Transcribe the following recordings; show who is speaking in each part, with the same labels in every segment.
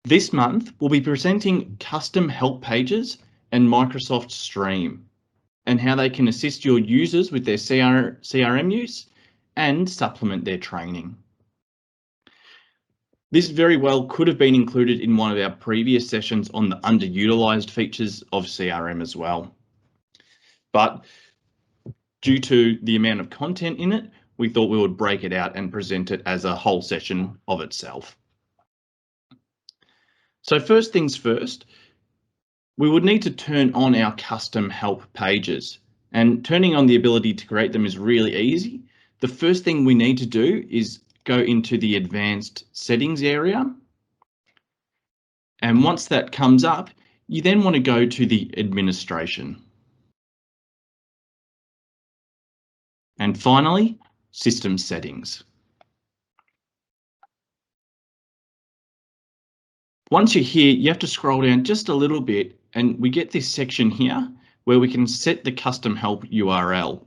Speaker 1: This month, we'll be presenting custom help pages and Microsoft Stream and how they can assist your users with their CRM use and supplement their training. This very well could have been included in one of our previous sessions on the underutilized features of CRM as well. But due to the amount of content in it, we thought we would break it out and present it as a whole session of itself. So first things first, we would need to turn on our custom help pages, and turning on the ability to create them is really easy. The first thing we need to do is go into the advanced settings area. And once that comes up, you then want to go to the administration. And finally, system settings. Once you're here, you have to scroll down just a little bit and we get this section here where we can set the custom help URL.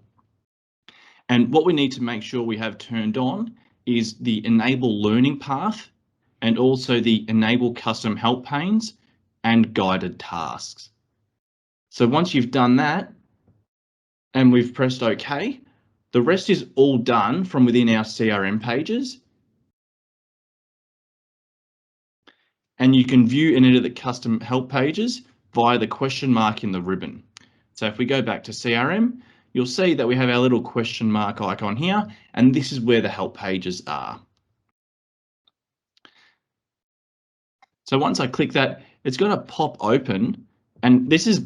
Speaker 1: And what we need to make sure we have turned on is the enable learning path and also the enable custom help panes and guided tasks. So once you've done that and we've pressed OK, the rest is all done from within our CRM pages. And you can view and edit the custom help pages via the question mark in the ribbon. So if we go back to CRM, you'll see that we have our little question mark icon here, and this is where the help pages are. So once I click that, it's going to pop open, and this is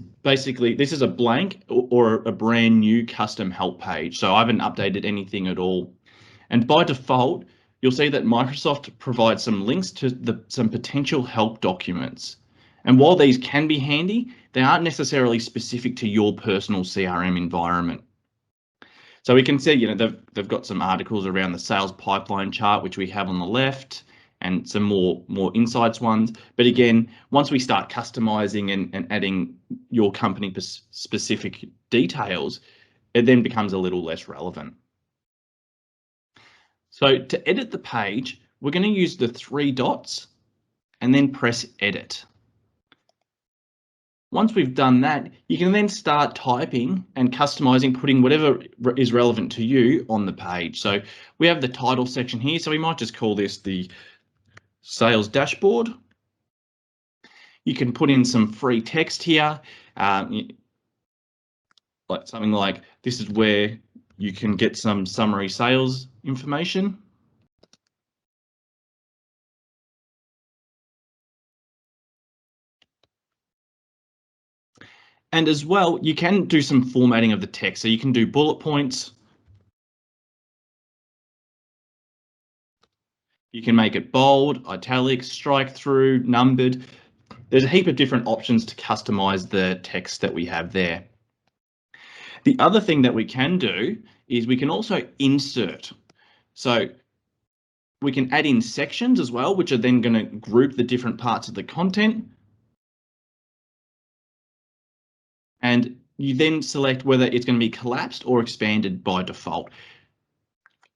Speaker 1: a blank or a brand new custom help page. So I haven't updated anything at all. And by default, you'll see that Microsoft provides some links to some potential help documents. And while these can be handy, they aren't necessarily specific to your personal CRM environment. So we can see, they've got some articles around the sales pipeline chart, which we have on the left, and some more insights ones. But again, once we start customizing and adding your company specific details, it then becomes a little less relevant. So to edit the page, we're going to use the 3 dots and then press edit. Once we've done that, you can then start typing and customizing, putting whatever is relevant to you on the page. So we have the title section here, so we might just call this the sales dashboard. You can put in some free text here, like something like, this is where you can get some summary sales information. And as well, you can do some formatting of the text. So you can do bullet points. You can make it bold, italic, strike through, numbered. There's a heap of different options to customize the text that we have there. The other thing that we can do is we can also insert. So we can add in sections as well, which are then going to group the different parts of the content. And you then select whether it's going to be collapsed or expanded by default.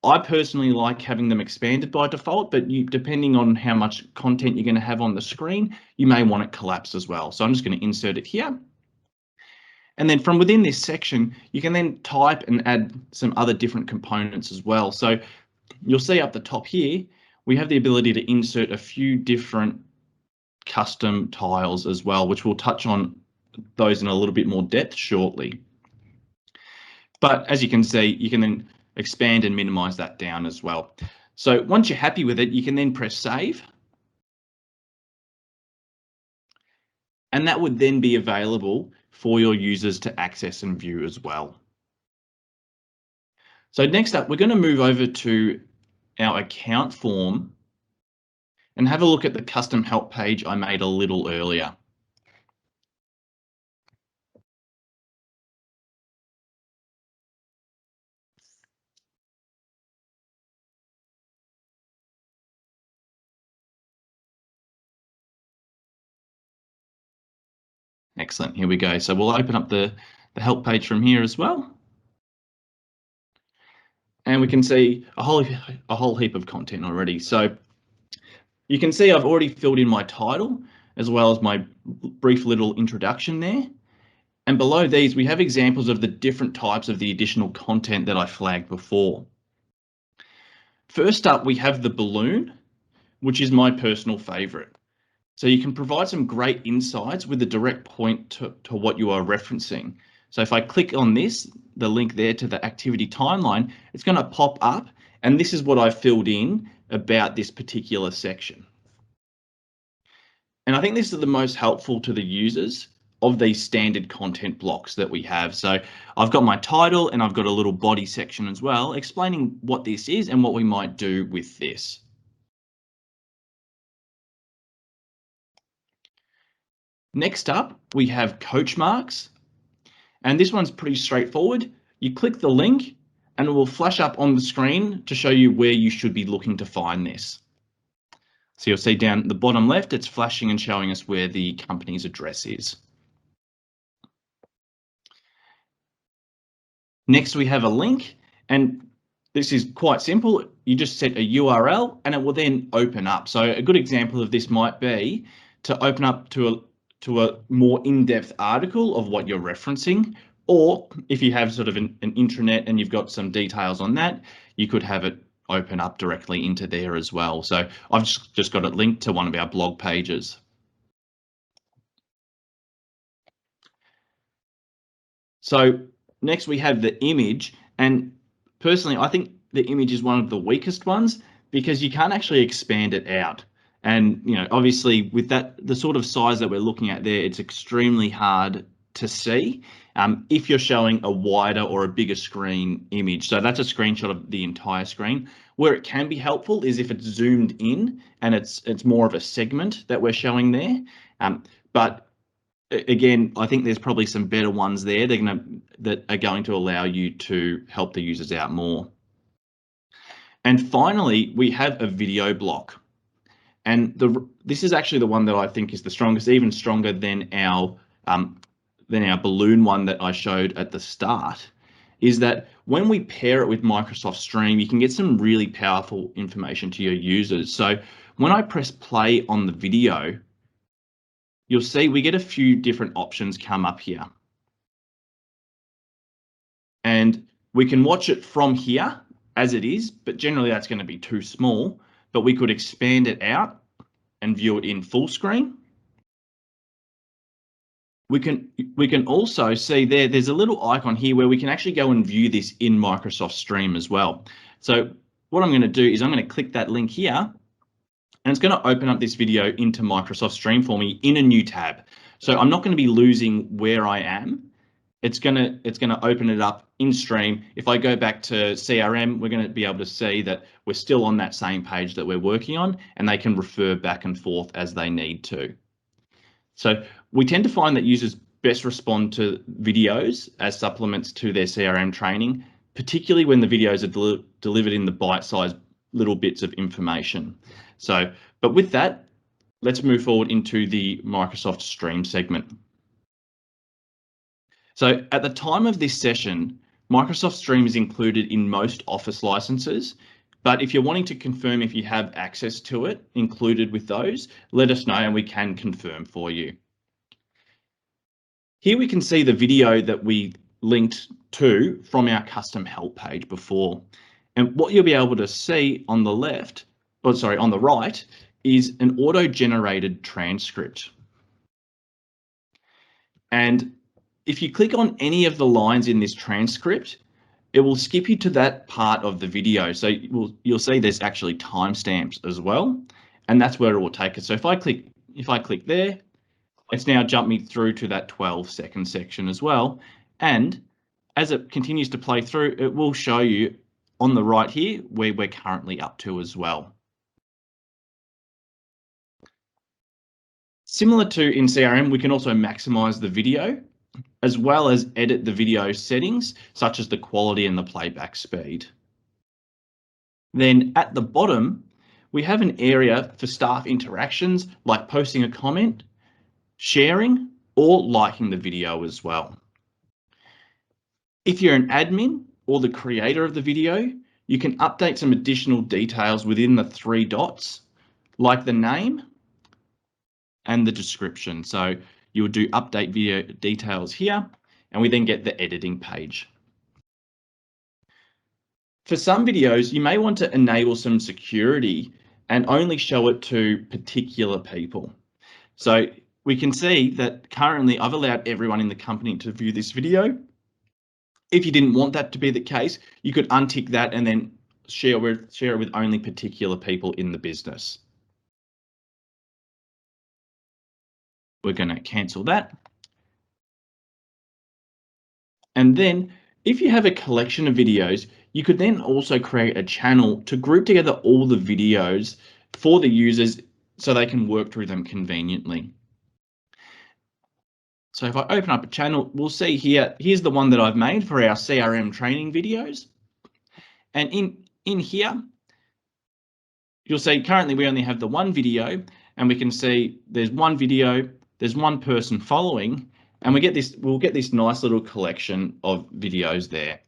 Speaker 1: I personally like having them expanded by default, but depending on how much content you're going to have on the screen, you may want it collapsed as well. So I'm just going to insert it here. And then from within this section, you can then type and add some other different components as well. So you'll see up the top here, we have the ability to insert a few different custom tiles as well, which we'll touch on those in a little bit more depth shortly. But as you can see, you can then expand and minimize that down as well. So once you're happy with it, you can then press save. And that would then be available for your users to access and view as well. So next up, we're going to move over to our account form and have a look at the custom help page I made a little earlier. Excellent, here we go. So we'll open up the help page from here as well. And we can see a whole heap of content already. So You can see I've already filled in my title as well as my brief little introduction there. And below these, we have examples of the different types of the additional content that I flagged before. First up, we have the balloon, which is my personal favorite. So you can provide some great insights with a direct point to what you are referencing. So if I click on this, the link there to the activity timeline, it's going to pop up, and this is what I filled in about this particular section. And I think this is the most helpful to the users of these standard content blocks that we have. So I've got my title and I've got a little body section as well, explaining what this is and what we might do with this. Next up, we have coach marks, and this one's pretty straightforward. You click the link and it will flash up on the screen to show you where you should be looking to find this. So you'll see down the bottom left, it's flashing and showing us where the company's address is. Next, we have a link, and this is quite simple. You just set a URL and it will then open up. So a good example of this might be to open up to a more in-depth article of what you're referencing, or if you have sort of an intranet and you've got some details on that, you could have it open up directly into there as well. So I've just got it linked to one of our blog pages. So next we have the image, and personally I think the image is one of the weakest ones because you can't actually expand it out. And obviously with that, the sort of size that we're looking at there, it's extremely hard to see if you're showing a wider or a bigger screen image. So that's a screenshot of the entire screen. Where it can be helpful is if it's zoomed in and it's more of a segment that we're showing there. But again, I think there's probably some better ones there that are going to allow you to help the users out more. And finally, we have a video block. And this is actually the one that I think is the strongest, even stronger than our balloon one that I showed at the start, is that when we pair it with Microsoft Stream, you can get some really powerful information to your users. So when I press play on the video, you'll see we get a few different options come up here. And we can watch it from here as it is, but generally that's going to be too small, but we could expand it out and view it in full screen. We can also see there's a little icon here where we can actually go and view this in Microsoft Stream as well. So what I'm going to do is I'm going to click that link here, and it's going to open up this video into Microsoft Stream for me in a new tab. So I'm not going to be losing where I am. It's going to open it up in Stream. If I go back to CRM, we're going to be able to see that we're still on that same page that we're working on, and they can refer back and forth as they need to. So we tend to find that users best respond to videos as supplements to their CRM training, particularly when the videos are delivered in the bite-sized little bits of information. So, but with that, let's move forward into the Microsoft Stream segment. So at the time of this session, Microsoft Stream is included in most Office licenses, but if you're wanting to confirm if you have access to it included with those, let us know and we can confirm for you. Here we can see the video that we linked to from our custom help page before. And what you'll be able to see on the left, or sorry, on the right, is an auto-generated transcript. And if you click on any of the lines in this transcript, it will skip you to that part of the video. So you'll see there's actually timestamps as well, and that's where it will take us. So if I click there, it's now jumped me through to that 12-second section as well. And as it continues to play through, it will show you on the right here where we're currently up to as well. Similar to in CRM, we can also maximize the video as well as edit the video settings, such as the quality and the playback speed. Then at the bottom, we have an area for staff interactions like posting a comment, sharing, or liking the video as well. If you're an admin or the creator of the video, you can update some additional details within the 3 dots, like the name and the description. So you would do update video details here, and we then get the editing page. For some videos, you may want to enable some security and only show it to particular people. So we can see that currently I've allowed everyone in the company to view this video. If you didn't want that to be the case, you could untick that and then share it with only particular people in the business. We're going to cancel that. And then if you have a collection of videos, you could then also create a channel to group together all the videos for the users so they can work through them conveniently. So if I open up a channel, we'll see here, here's the one that I've made for our CRM training videos. And in here, you'll see currently we only have the one video, and we can see there's one video, there's one person following, and we'll get this nice little collection of videos there.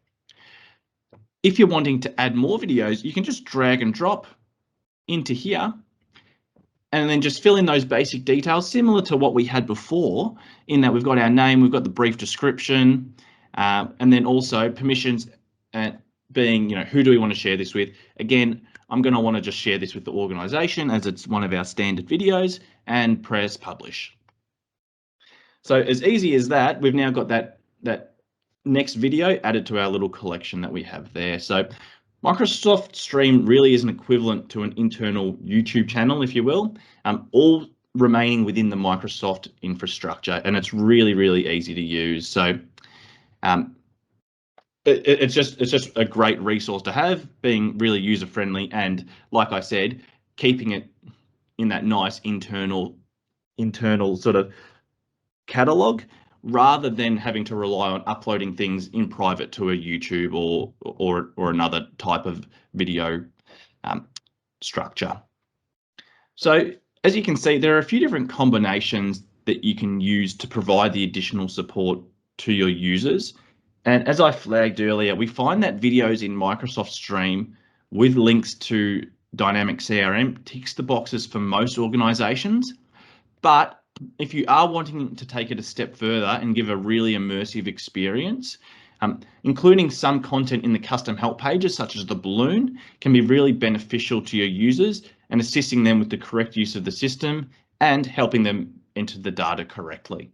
Speaker 1: If you're wanting to add more videos, you can just drag and drop into here and then just fill in those basic details similar to what we had before, in that we've got our name, we've got the brief description, and then also permissions being, who do we want to share this with? Again, I'm going to want to just share this with the organization as it's one of our standard videos, and press publish. So as easy as that, we've now got that next video added to our little collection that we have there. So Microsoft Stream really is an equivalent to an internal YouTube channel, if you will, all remaining within the Microsoft infrastructure, and it's really, really easy to use. So it's just a great resource to have, being really user friendly, and like I said, keeping it in that nice internal sort of catalog, rather than having to rely on uploading things in private to a YouTube or another type of video structure. So as you can see, there are a few different combinations that you can use to provide the additional support to your users. And as I flagged earlier, we find that videos in Microsoft Stream with links to Dynamics CRM ticks the boxes for most organizations. But if you are wanting to take it a step further and give a really immersive experience, including some content in the custom help pages, such as the balloon, can be really beneficial to your users and assisting them with the correct use of the system and helping them enter the data correctly.